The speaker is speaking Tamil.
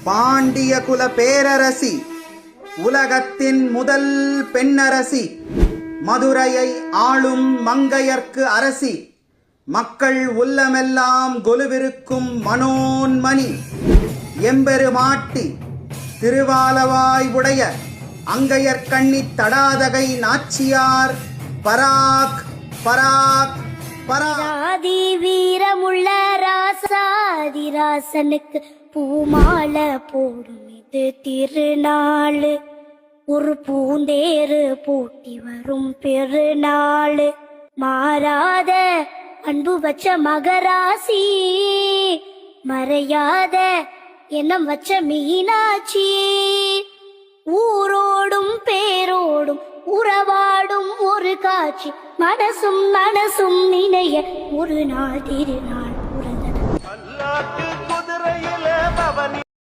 பாண்டிய குல பேரரசி, உலகத்தின் முதல் பெண்ணரசி, மதுரையை ஆளும் மங்கையர்க்கு அரசி, மக்கள் உள்ளமெல்லாம் கொலுவிருக்கும் மனோன்மணி, எம்பெருமாட்டி, திருவாலவாய் உடைய அங்கையர்கண்ணி தடாதகை நாச்சியார் பராக் பராக் பராதி வீரமுள்ள ராசாதிராசனுக்கு பூமாலை போடும் இது திருநாள். ஒரு பூந்தேரு பூட்டி வரும் பெருநாள். மாறாத அன்பு வச்ச மகராசி, மறையாத எண்ணம் வச்ச மீனாட்சி, ஊரோடும் பேரோடும் உறவாடும் ஒரு காட்சி, மனசும் மனசும் நினைய ஒரு நாள் திருநாள் பிறந்தது.